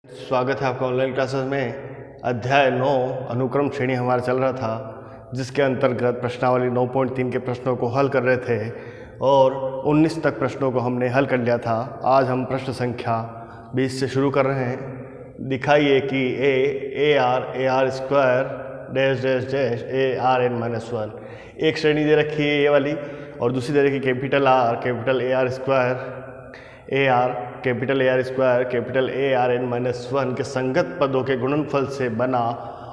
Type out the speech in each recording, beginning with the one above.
स्वागत है आपका ऑनलाइन क्लासेस में। अध्याय 9 अनुक्रम श्रेणी हमारा चल रहा था, जिसके अंतर्गत प्रश्नावली 9.3 के प्रश्नों को हल कर रहे थे और 19 तक प्रश्नों को हमने हल कर लिया था। आज हम प्रश्न संख्या 20 से शुरू कर रहे हैं। दिखाइए कि A R square dash dash dash A R N minus 1 एक श्रेणी दे रखी है ये वाली, और दूसरी दे रखी capital R square A R capital A R square capital A R N minus 1 के संगत पदों के गुणनफल से बना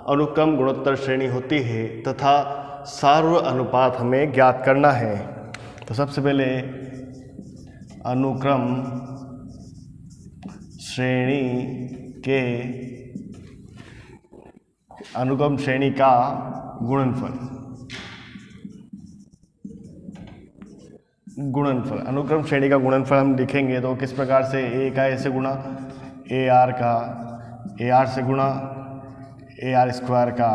अनुक्रम गुणोत्तर श्रेणी होती है तथा सार्व अनुपात हमें ज्ञात करना है। तो सबसे पहले अनुक्रम श्रेणी का गुणनफल अनुक्रम श्रेणी का गुणनफल हम लिखेंगे तो किस प्रकार से ए का ए से गुणा, ए आर का ए आर से गुणा, ए आर स्क्वायर का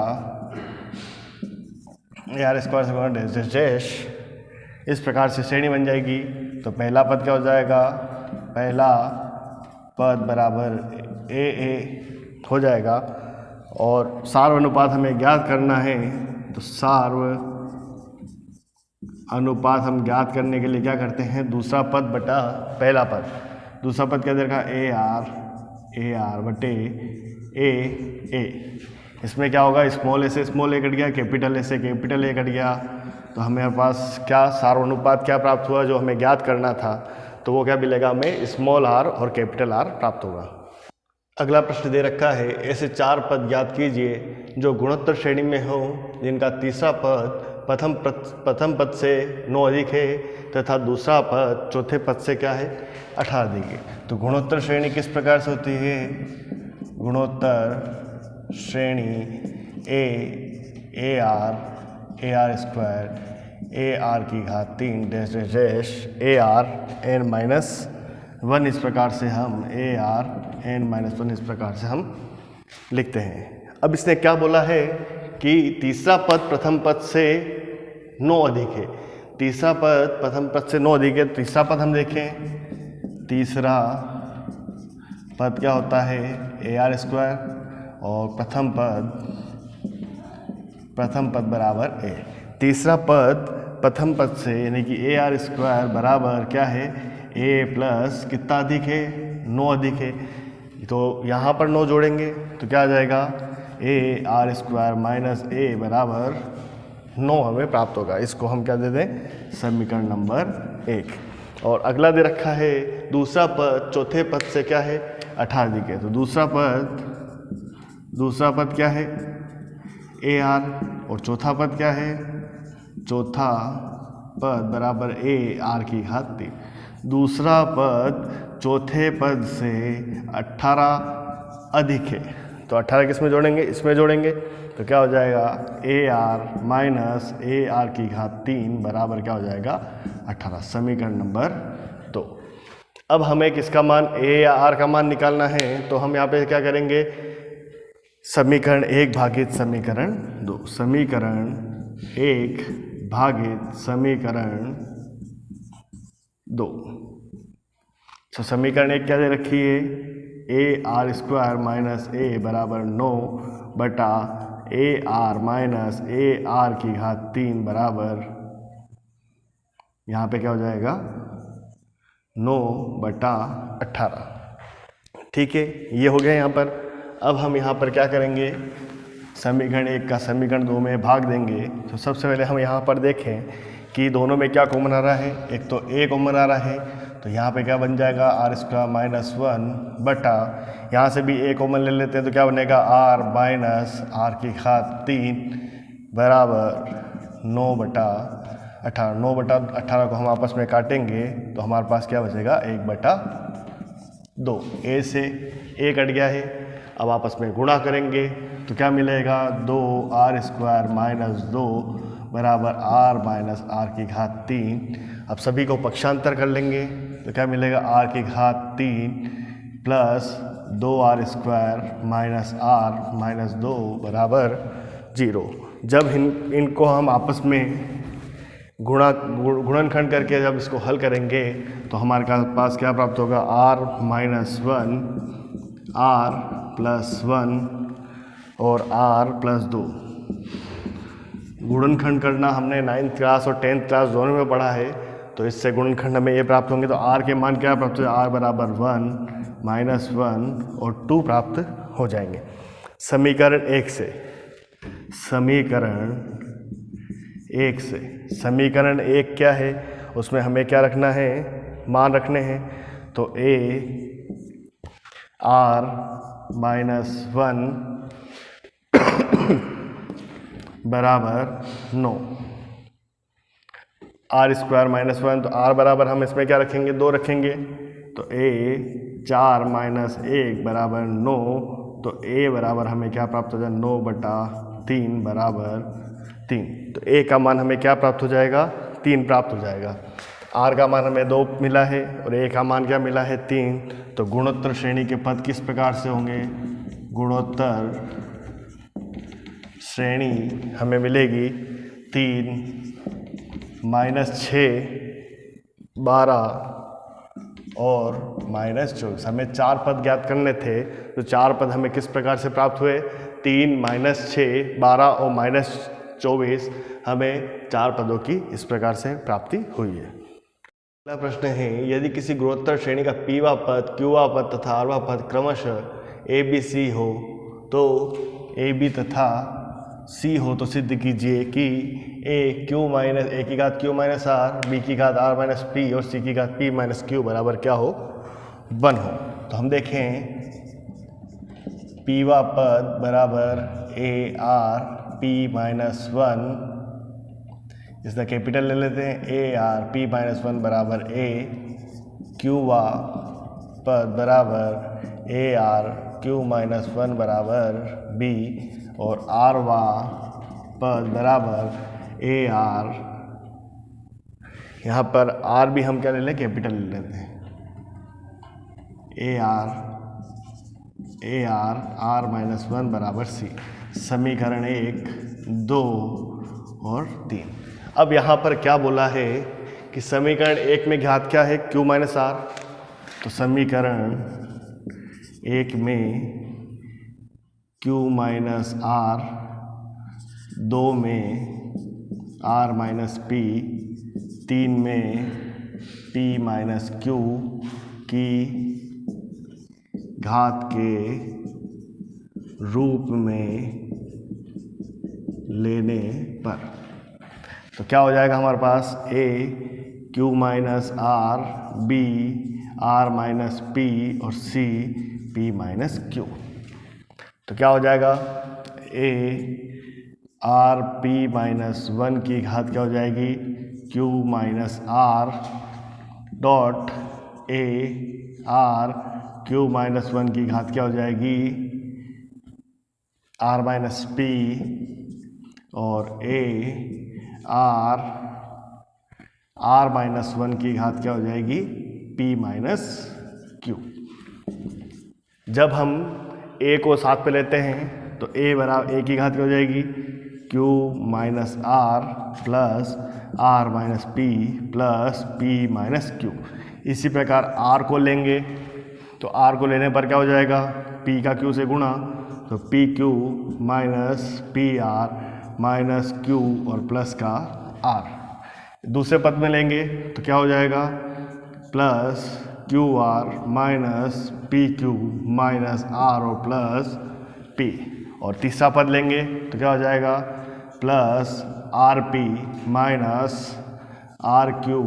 ए आर स्क्वायर से गुणा डैश डैश डैश, इस प्रकार से श्रेणी बन जाएगी। तो पहला पद क्या हो जाएगा, पहला पद बराबर ए हो जाएगा। और सार्व अनुपात हमें ज्ञात करना है, तो सार्व अनुपात हम ज्ञात करने के लिए क्या करते हैं, दूसरा पद बटा पहला पद। दूसरा पद क्या दे रखा, ए आर बटे ए। इसमें क्या होगा, स्मॉल ए से स्मॉल ए कट गया, कैपिटल ए से कैपिटल ए कट गया। तो हमें पास क्या सार्व अनुपात क्या प्राप्त हुआ जो हमें ज्ञात करना था, तो वो क्या मिलेगा, हमें स्मॉल आर और कैपिटल आर प्राप्त होगा। अगला प्रश्न दे रखा है, ऐसे 4 पद ज्ञात कीजिए जो गुणोत्तर श्रेणी में हो, जिनका तीसरा पद प्रथम पद से 9 अधिक है तथा दूसरा पद चौथे पद से क्या है, 18 अधिक है। तो गुणोत्तर श्रेणी किस प्रकार से होती है, गुणोत्तर श्रेणी A R square A R की घात 3 dash dash dash A R N minus 1, इस प्रकार से हम ए आर एन माइनस 1 इस प्रकार से हम लिखते हैं। अब इसने क्या बोला है कि तीसरा पद प्रथम पद से 9 अधिक है। तीसरा पद प्रथम पद से 9 अधिक है। तीसरा पद हम देखें, तीसरा पद क्या होता है, ए आर स्क्वायर, और प्रथम पद बराबर ए। तीसरा पद प्रथम पद से यानी कि ए आर स्क्वायर बराबर क्या है, ए प्लस कितना अधिक है, 9 अधिक है। तो यहाँ पर 9 जोड़ेंगे तो क्या आ जाएगा, ए आर स्क्वायर माइनस ए बराबर 9 हमें प्राप्त होगा। इसको हम क्या दे दें, समीकरण नंबर 1। और अगला दे रखा है, दूसरा पद चौथे पद से क्या है, 18 अधिक है। तो दूसरा पद क्या है, ए आर, और चौथा पद क्या है, चौथा पद बराबर ए आर की घात 3। दूसरा पद चौथे पद से 18 अधिक है। तो 18 किस में जोड़ेंगे, इसमें जोड़ेंगे तो क्या हो जाएगा, A R minus A R की घात 3 बराबर क्या हो जाएगा, 18। समीकरण नंबर 2। अब हमें किसका मान, ए आर का मान निकालना है। तो हम यहाँ पे क्या करेंगे, समीकरण 1 भागित समीकरण 2, समीकरण 1 भागित समीकरण 2। तो समीकरण 1 क्या दे रखी है, ए आर स्क्वायर माइनस ए बराबर 9 बटा A R minus A R की घात 3 बराबर, यहाँ पे क्या हो जाएगा, 9 बटा 18। ठीक है, ये हो गया यहाँ पर। अब हम यहाँ पर क्या करेंगे, समीकरण 1 का समीकरण 2 में भाग देंगे। तो सबसे पहले हम यहाँ पर देखें कि दोनों में क्या कॉमन आ रहा है, एक तो ए कॉमन आ रहा है। तो यहाँ पे क्या बन जाएगा, आर स्क्वायर माइनस 1 बटा, यहाँ से भी ए कॉमन ले लेते हैं तो क्या बनेगा, आर माइनस आर की घात 3 बराबर 9 बटा 18। 9 बटा 18 को हम आपस में काटेंगे तो हमारे पास क्या बचेगा, 1 बटा 2। ए से ए कट गया है। अब आपस में गुणा करेंगे तो क्या मिलेगा, 2 आर स्क्वायर माइनस 2 बराबर आर माइनस आर की घात 3। अब सभी को पक्षांतर कर लेंगे तो क्या मिलेगा, आर की घात 3 plus 2 R square minus R minus 2 बराबर 0। जब इनको हम आपस में गुणनखंड करके जब इसको हल करेंगे तो हमारे पास क्या प्राप्त होगा, r - 1 r प्लस 1 और r प्लस 2। गुणनखंड करना हमने 9th क्लास और 10th क्लास दोनों में पढ़ा है, तो इससे गुणनखंड हमें ये प्राप्त होंगे। तो r के मान क्या प्राप्त हो जाए, r बराबर 1 माइनस 1 और 2 प्राप्त हो जाएंगे। समीकरण 1 से समीकरण 1 क्या है, उसमें हमें क्या रखना है, मान रखने हैं। तो a r माइनस 1 बराबर 9, आर स्क्वायर माइनस 1, तो r बराबर हम इसमें क्या रखेंगे, 2 रखेंगे। तो a 4 माइनस 1 बराबर 9, तो a बराबर हमें क्या प्राप्त हो जाए, 9/3 बराबर 3। तो a का मान हमें क्या प्राप्त हो जाएगा, 3 प्राप्त हो जाएगा। r का मान हमें 2 मिला है और a का मान क्या मिला है, 3। तो गुणोत्तर श्रेणी के पद किस प्रकार से होंगे, गुणोत्तर श्रेणी हमें मिलेगी 3 माइनस 6 12 और माइनस 24। हमें 4 पद ज्ञात करने थे, तो 4 पद हमें किस प्रकार से प्राप्त हुए, 3 माइनस 6 12 और माइनस 24। हमें 4 पदों की इस प्रकार से प्राप्ति हुई है। अगला प्रश्न है, यदि किसी गुणोत्तर श्रेणी का पीवा पद, क्यूवा पद तथा आरवा पद क्रमशः ए बी सी हो, तो ए बी तथा सी हो तो सिद्ध कीजिए कि ए क्यू माइनस ए की घात क्यू माइनस आर, बी की घात आर माइनस पी और सी की घात पी माइनस क्यू बराबर क्या हो, 1 हो। तो हम देखें, पीवा पद बराबर ए आर पी माइनस 1, इसका कैपिटल ले लेते हैं, ए आर पी माइनस 1 बराबर ए, क्यूवा पद बराबर ए आर क्यू माइनस 1 बराबर बी, और आर वा पद बराबर ए आर, यहाँ पर आर भी हम क्या ले लें, कैपिटल ले लेते हैं, ए आर आर माइनस 1 बराबर सी। समीकरण 1 2 और 3। अब यहाँ पर क्या बोला है कि समीकरण 1 में घात क्या है, क्यू माइनस आर। तो समीकरण 1 में Q माइनस आर, 2 में R माइनस पी, 3 में P माइनस क्यू की घात के रूप में लेने पर, तो क्या हो जाएगा हमारे पास, A Q minus R, B R minus P और C P माइनस Q। तो क्या हो जाएगा, ए आर पी माइनस 1 की घात क्या हो जाएगी, Q minus R dot A R Q minus 1 की घात क्या हो जाएगी, आर माइनस पी, और ए आर माइनस 1 की घात क्या हो जाएगी, पी माइनस क्यू। जब हम ए को साथ पे लेते हैं तो ए बराबर ए की घात क्या हो जाएगी, Q minus R plus R minus P plus P minus Q. इसी प्रकार आर को लेंगे तो आर को लेने पर क्या हो जाएगा, पी का क्यू से गुणा, तो P Q minus P R minus Q और प्लस का आर। दूसरे पद में लेंगे तो क्या हो जाएगा, plus Q R minus P Q minus R और प्लस पी। और तीसरा पद लेंगे तो क्या हो जाएगा, plus R P minus R Q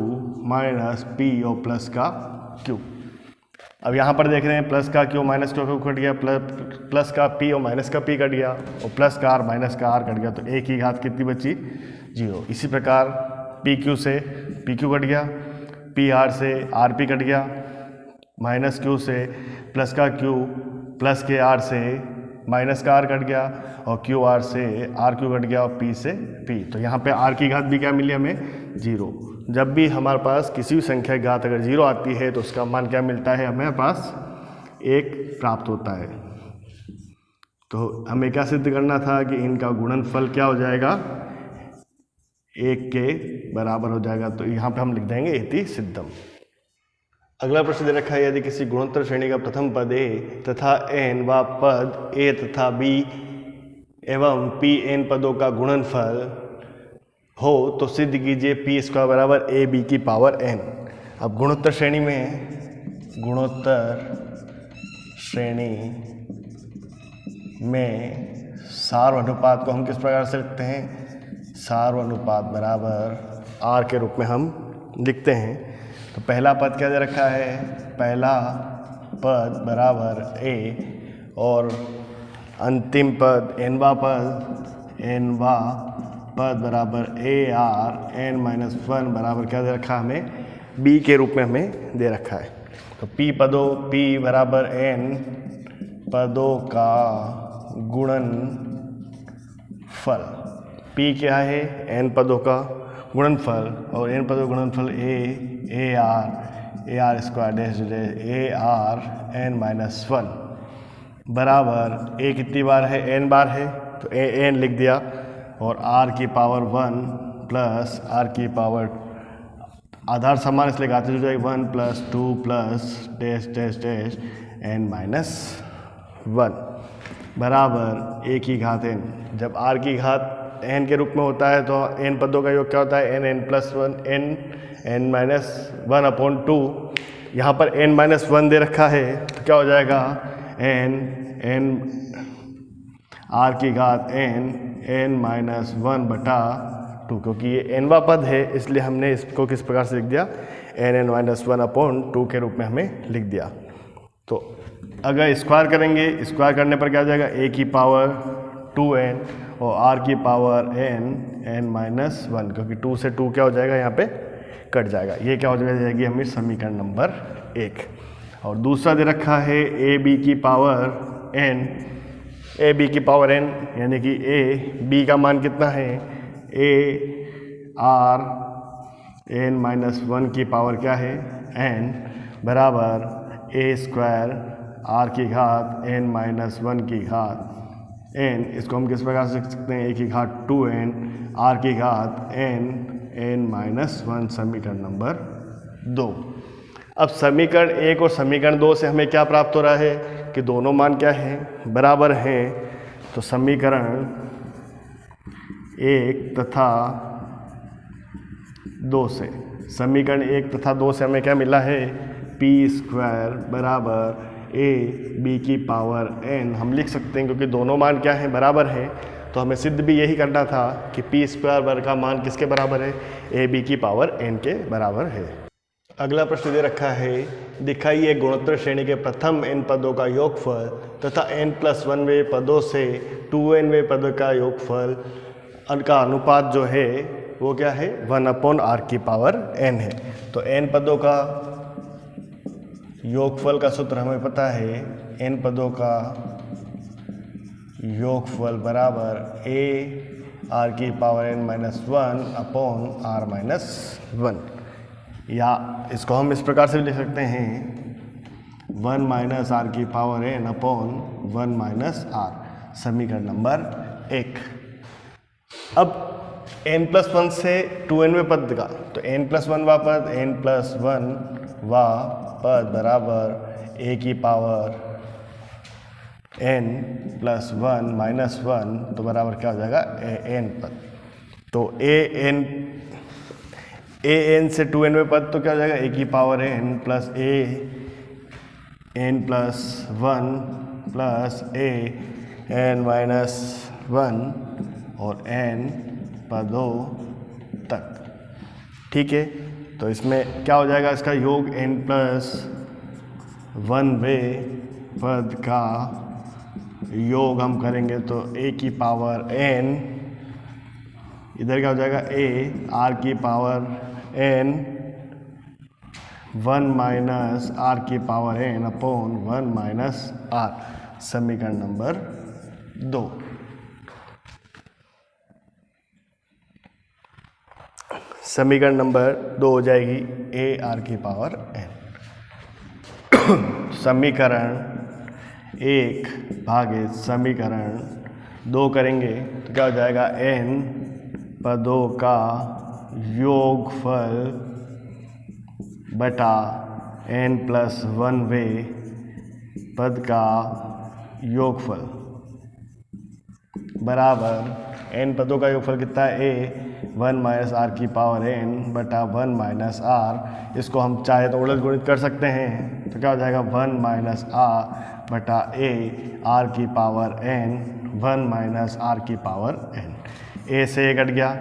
minus P और प्लस का क्यू। अब यहाँ पर देख रहे हैं प्लस का क्यू माइनस क्यू कट गया, प्लस का पी और माइनस का पी कट गया, और प्लस का आर माइनस का आर कट गया, तो ए की घात कितनी बची, 0। इसी प्रकार पी क्यू से पी क्यू कट गया, पी आर से आर पी कट गया, माइनस क्यू से प्लस का क्यू, प्लस के आर से माइनस का आर कट गया, और क्यू आर से आर क्यू कट गया, और पी से पी। तो यहाँ पे आर की घात भी क्या मिली हमें, 0। जब भी हमारे पास किसी भी संख्या की घात अगर 0 आती है तो उसका मान क्या मिलता है, हमें पास 1 प्राप्त होता है। तो हमें क्या सिद्ध करना था कि इनका गुणनफल क्या हो जाएगा, 1 के बराबर हो जाएगा। तो यहाँ पे हम लिख देंगे इति सिद्धम। अगला प्रश्न दे रखा है, यदि किसी गुणोत्तर श्रेणी का प्रथम पद ए तथा एन व पद ए तथा बी एवं पी एन पदों का गुणनफल हो तो सिद्ध कीजिए पी स्क्वायर बराबर ए बी की पावर एन। अब गुणोत्तर श्रेणी में सार्वनुपात को हम किस प्रकार से लिखते हैं? सार्वनुपात बराबर आर के रूप में हम लिखते हैं। तो पहला पद क्या दे रखा है? पहला पद बराबर ए और अंतिम पद एनवा पद बराबर A R N minus one बराबर क्या दे रखा है हमें? बी के रूप में हमें दे रखा है। तो पी बराबर एन पदों का गुणनफल। पी क्या है? एन पदों का गुणनफल और एन पदों का गुणनफल A R square dash A R N minus one बराबर ए कितनी बार है? एन बार है तो ए एन लिख दिया और आर की पावर वन प्लस आर की पावर आधार समान इसलिए घात हो जाएगी one plus two plus dash dash dash N minus one बराबर ए की घात एन। जब आर की घात एन के रूप में होता है तो एन पदों का योग क्या होता है? N plus one N minus one upon two. यहाँ पर एन माइनस वन दे रखा है तो क्या हो जाएगा? एन आर की घात एन माइनस वन बटा टू, क्योंकि ये एनवा पद है इसलिए हमने इसको किस प्रकार से लिख दिया? N minus one upon two के रूप में हमें लिख दिया। तो अगर स्क्वायर करेंगे, स्क्वायर करने पर क्या हो जाएगा? ए की पावर 2n और आर की पावर एन माइनस वन, क्योंकि 2 से 2 क्या हो जाएगा? यहाँ पे कट जाएगा। ये क्या हो जाएगी हमें? समीकरण नंबर 1। और दूसरा दे रखा है ए बी की पावर n, यानी कि ए बी का मान कितना है? A R N minus one की पावर क्या है? n बराबर ए स्क्वायर आर की घात एन माइनस वन की घात एन। इसको हम किस प्रकार से लिख सकते हैं? ए की घात 2n आर की घात एन माइनस वन, समीकरण नंबर 2। अब समीकरण 1 और समीकरण 2 से हमें क्या प्राप्त हो रहा है कि दोनों मान क्या हैं? बराबर हैं। तो समीकरण 1 तथा 2 से हमें क्या मिला है? पी स्क्वायर बराबर ए बी की पावर एन हम लिख सकते हैं, क्योंकि दोनों मान क्या हैं? बराबर हैं। तो हमें सिद्ध भी यही करना था कि पी स्क्वायर वर्ग का मान किसके बराबर है? ए बी की पावर एन के बराबर है। अगला प्रश्न दे रखा है, दिखाइए गुणोत्तर श्रेणी के प्रथम n पदों का योगफल तथा n+1वें पदों से 2nवें पद का योगफल का अनुपात जो है वो क्या है? 1/r की पावर n है। तो n पदों का योगफल का सूत्र हमें पता है, n पदों का योगफल बराबर a r की power n minus one upon r minus one, या इसको हम इस प्रकार से भी लिख सकते हैं 1 माइनस आर की power n upon 1 minus R, समीकरण नंबर 1। अब n+1 से 2nवें पद का, तो n+1 वा पद n+1 वा पद बराबर a की पावर n+1 माइनस वन, तो बराबर क्या हो जाएगा? an पद। तो an से 2nवें पद तो क्या हो जाएगा? a की power n plus n+1 plus n minus one और n पदों तक। ठीक है, तो इसमें क्या हो जाएगा? इसका योग n+1वें पद का योग हम करेंगे तो a की पावर n, इधर क्या हो जाएगा? a r की पावर n 1 माइनस आर की power n upon 1 minus R, समीकरण नंबर 2। समीकरण नंबर 2 हो जाएगी a r की पावर n। समीकरण 1 भागे समीकरण 2 करेंगे तो क्या हो जाएगा? n पदों का योगफल बटा n प्लस 1वे पद का योगफल बराबर n पदों का योगफल कितना है a 1 माइनस आर की पावर n बटा 1 माइनस आर। इसको हम चाहे तो उलट गुणित कर सकते हैं, तो क्या हो जाएगा 1 माइनस आर बटा a आर की पावर n 1 माइनस आर की पावर n। a से a कट गया,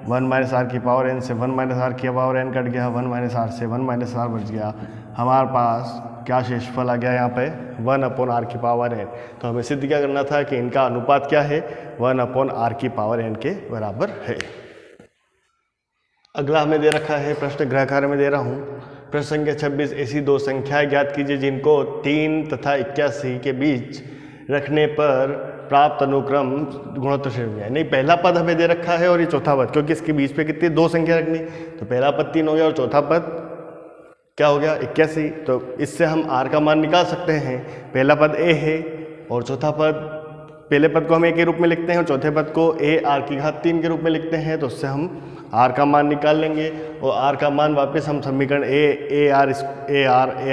1 माइनस आर की पावर n से 1 माइनस आर की पावर n कट गया, 1 माइनस आर से 1 माइनस आर बच गया। हमारे पास क्या शेषफल आ गया यहाँ पे 1 अपॉन आर की पावर n। तो हमें सिद्ध क्या करना था कि इनका अनुपात क्या है 1 अपॉन आर की पावर n के बराबर है। अगला हमें दे रखा है प्रश्न गृह कार्य में दे रहा हूँ। प्रश्न संख्या 26, ऐसी दो संख्याएं ज्ञात कीजिए जिनको 3 तथा 81 के बीच रखने पर प्राप्त अनुक्रम गुणोत्तर श्रेणी है। नहीं, पहला पद हमें दे रखा है और ये चौथा पद, क्योंकि इसके बीच पे कितनी दो संख्या रखनी, तो पहला पद 3 हो गया और चौथा पद क्या हो गया 81। तो इससे हम r का मान निकाल सकते हैं। पहला पद a है और चौथा पद, पहले पद को हम a के रूप में लिखते हैं और चौथे पद को a r की घात 3 के रूप में लिखते हैं। तो उससे हम r का मान निकाल लेंगे और r का मान वापस हम समीकरण a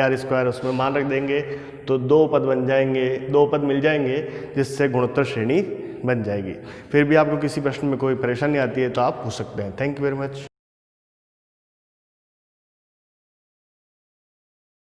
r स्क्वायर उसमें मान रख देंगे, तो दो पद बन जाएंगे, दो पद मिल जाएंगे जिससे गुणोत्तर श्रेणी बन जाएगी। फिर भी आपको किसी प्रश्न में कोई परेशानी आती है तो आप पूछ सकते हैं। Thank you very much.